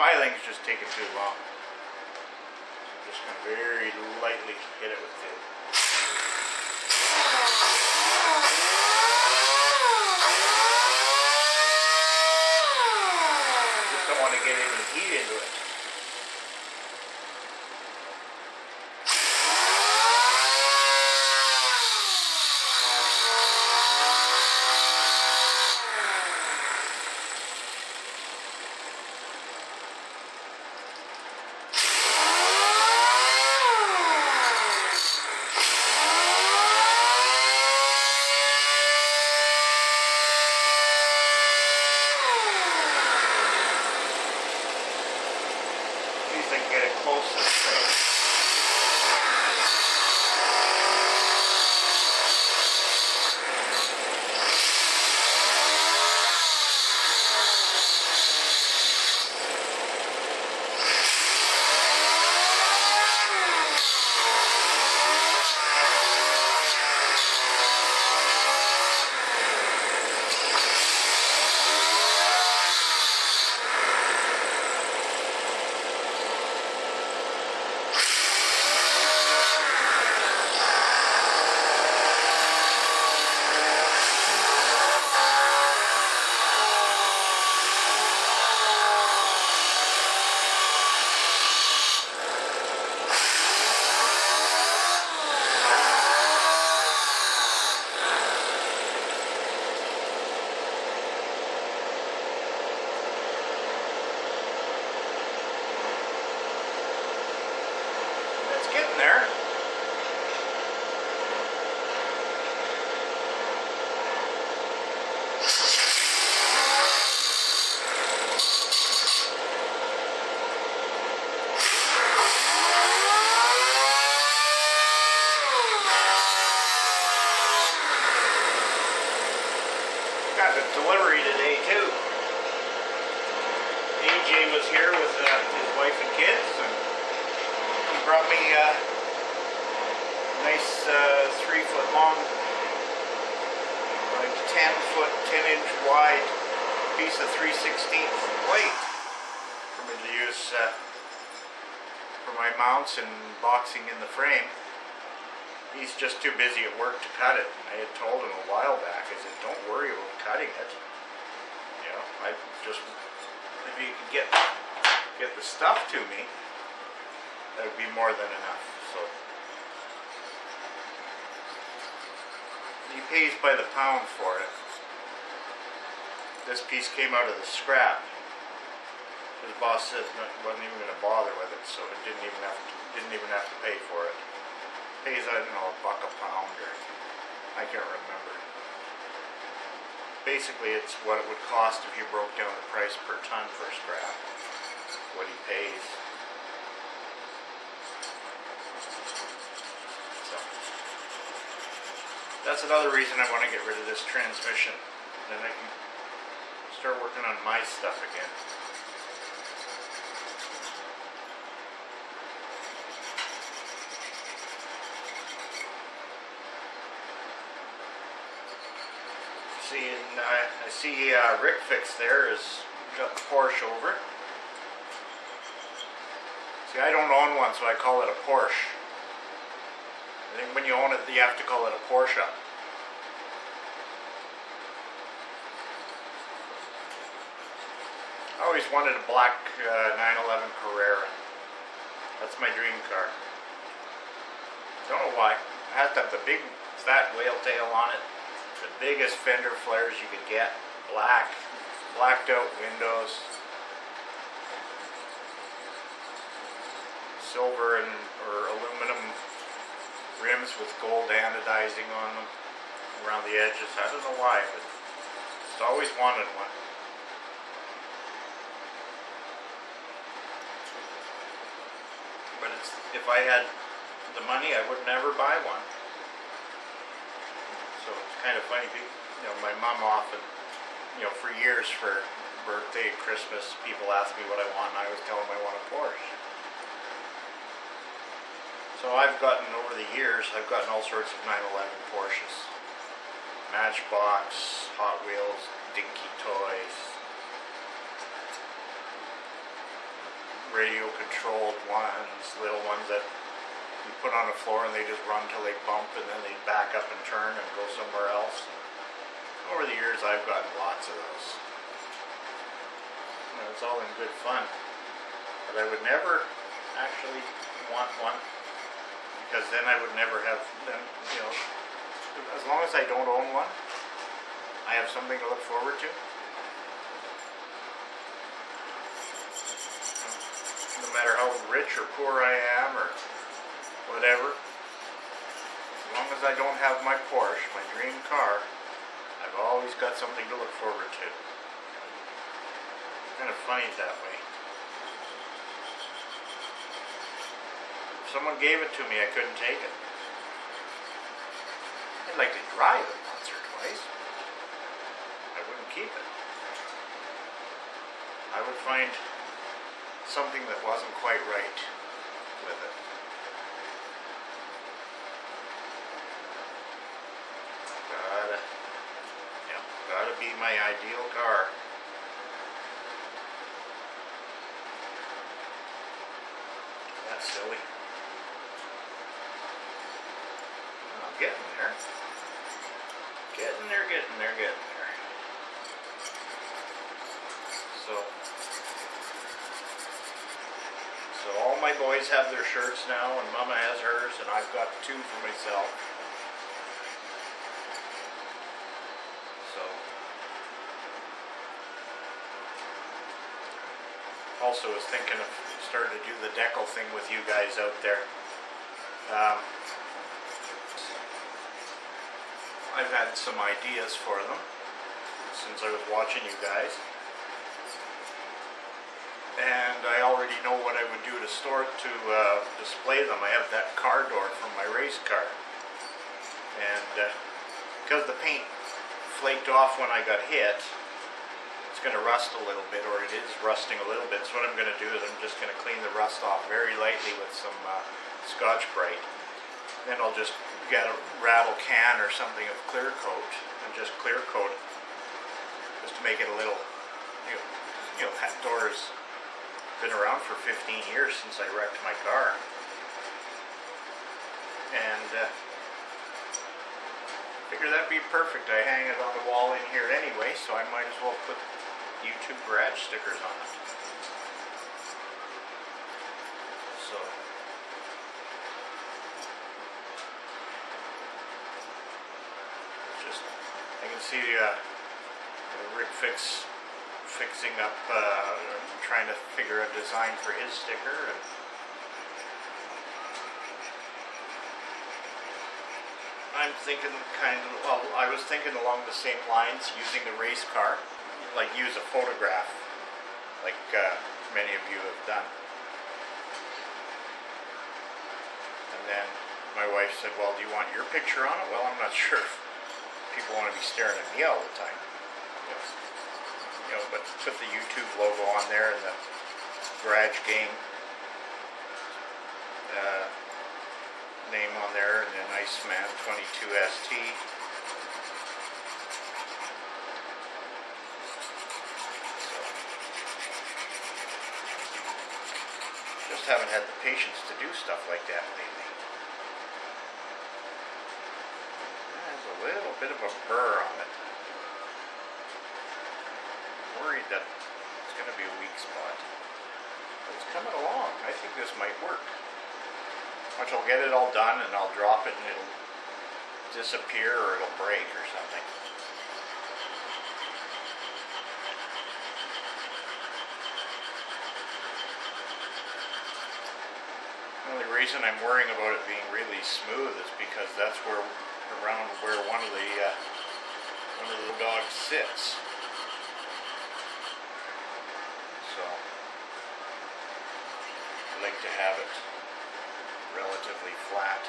filing's just taking too long. So just going to very lightly hit it with the just don't want to get any heat into it. Get it close to the thing. Getting there. Got a delivery today too. AJ was here with his wife and kids, and he brought me a nice 3-foot long, like 10-foot, 10-inch wide piece of 3/16 plate for me to use for my mounts and boxing in the frame. He's just too busy at work to cut it. I had told him a while back, I said, don't worry about cutting it. You know, I just, if you could get the stuff to me, that would be more than enough. So he pays by the pound for it. This piece came out of the scrap. His boss said wasn't even going to bother with it, so it didn't even have to pay for it. Pays, I don't know, $1 a pound, or I can't remember. Basically, it's what it would cost if you broke down the price per ton for scrap. What he pays. So that's another reason I want to get rid of this transmission. Then I can start working on my stuff again. I see Rick Fix there has got the Porsche over. See, I don't own one, so I call it a Porsche. I think when you own it, you have to call it a Porsche. I always wanted a black 911 Carrera. That's my dream car. Don't know why. It has to have the big fat whale tail on it. The biggest fender flares you could get. Blacked out windows. Silver or aluminum rims with gold anodizing on them around the edges. I don't know why, but just always wanted one. But if I had the money, I would never buy one. So it's kind of funny, you know, my mom often, you know, for years, for birthday, Christmas, people ask me what I want, and I always tell them I want a Porsche. So I've gotten, over the years, I've gotten all sorts of 911 Porsches. Matchbox, Hot Wheels, Dinky Toys. radio controlled ones, little ones that you put on the floor and they just run till they bump and then they back up and turn and go somewhere else. Over the years I've gotten lots of those. You know, it's all in good fun. But I would never actually want one, because then I would never have them, you know, as long as I don't own one, I have something to look forward to. No matter how rich or poor I am or whatever, as long as I don't have my Porsche, my dream car, I've always got something to look forward to. It's kind of funny that way. If someone gave it to me, I couldn't take it. I'd like to drive it once or twice. I wouldn't keep it. I would find something that wasn't quite right with it. Gotta be my ideal car. That's silly. Oh, getting there. Getting there. So all my boys have their shirts now, and Mama has hers, and I've got two for myself. So, also was thinking of starting to do the decal thing with you guys out there. I've had some ideas for them since I was watching you guys. And I already know what I would do to store it, to display them. I have that car door from my race car. And because the paint flaked off when I got hit, it's going to rust a little bit, or it is rusting a little bit. So what I'm going to do is I'm just going to clean the rust off very lightly with some Scotch-Brite. Then I'll just get a rattle can or something of clear coat and just clear coat it, just to make it a little, you know, that door has been around for 15 years since I wrecked my car. And figure that'd be perfect. I hang it on the wall in here anyway, so I might as well put YouTube Garage stickers on it. So just, I can see Rick fixing up, trying to figure a design for his sticker, and I'm thinking well, I was thinking along the same lines, using the race car, like use a photograph, like many of you have done. And then my wife said, well, do you want your picture on it? Well, I'm not sure if people want to be staring at me all the time. You know, but put the YouTube logo on there and the Garage Game name on there, and then Iceman 22 ST. So, just haven't had the patience to do stuff like that lately. There's a little bit of a burr on it. Worried that it's going to be a weak spot. But it's coming along. I think this might work. Once I'll get it all done and I'll drop it and it'll disappear or it'll break or something. The only reason I'm worrying about it being really smooth is because that's where, around where one of the dogs sits. So I like to have it relatively flat.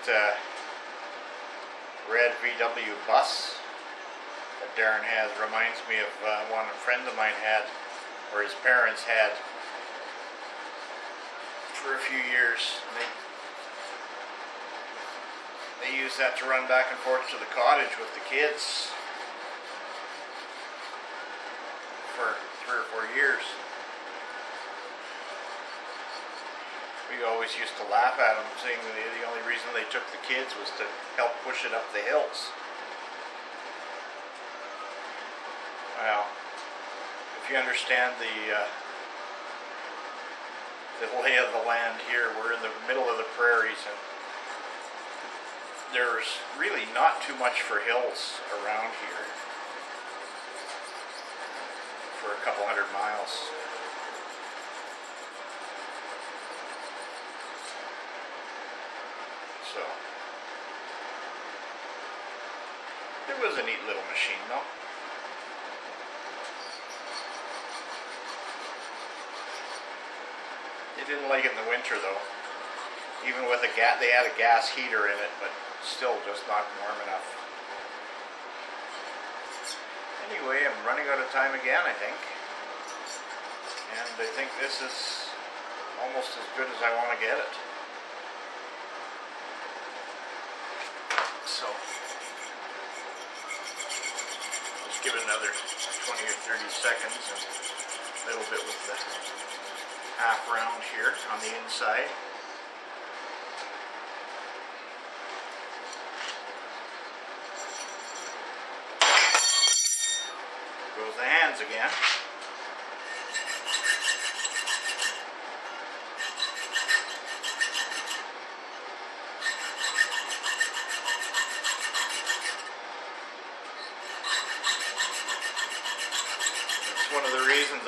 That red VW bus that Darren has reminds me of one a friend of mine had, or his parents had, for a few years. And they used that to run back and forth to the cottage with the kids for 3 or 4 years. We always used to laugh at them, saying that the only reason they took the kids was to help push it up the hills. Well, if you understand the lay of the land here, we're in the middle of the prairies, and there's really not too much for hills around here for a couple 100 miles. So it was a neat little machine though. They didn't like it in the winter though. Even with they had a gas heater in it, but still just not warm enough. Anyway, I'm running out of time again, I think. And I think this is almost as good as I want to get it. So, just give it another 20 or 30 seconds, and a little bit with the half round here on the inside. Goes the hands again. That's one of the reasons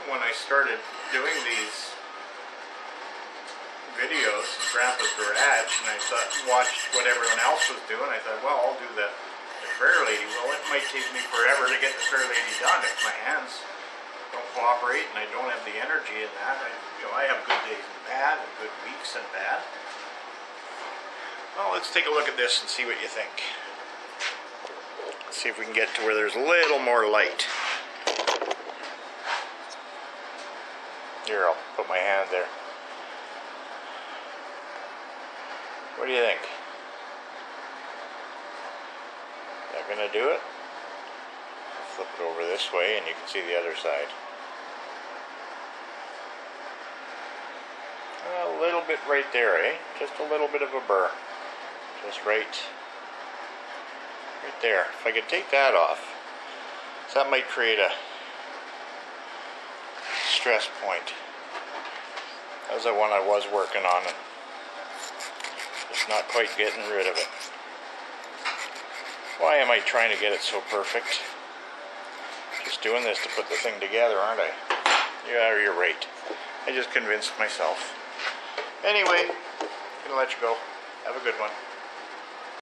when I started doing these videos in Grampa's garage, and I watched what everyone else was doing, I thought, well, I'll do the prayer lady. Well, it might take me forever to get the prayer lady done if my hands don't cooperate and I don't have the energy in that. I have good days and bad, and good weeks and bad. Well, let's take a look at this and see what you think. Let's see if we can get to where there's a little more light. Here, I'll put my hand there. What do you think? Is that gonna do it? I'll flip it over this way and you can see the other side. A little bit right there, eh? Just a little bit of a burr. Just right there. If I could take that off, so that might create a stress point. That was the one I was working on, and just not quite getting rid of it. Why am I trying to get it so perfect? Just doing this to put the thing together, aren't I? Yeah, you're right. I just convinced myself. Anyway, I'm gonna let you go. Have a good one.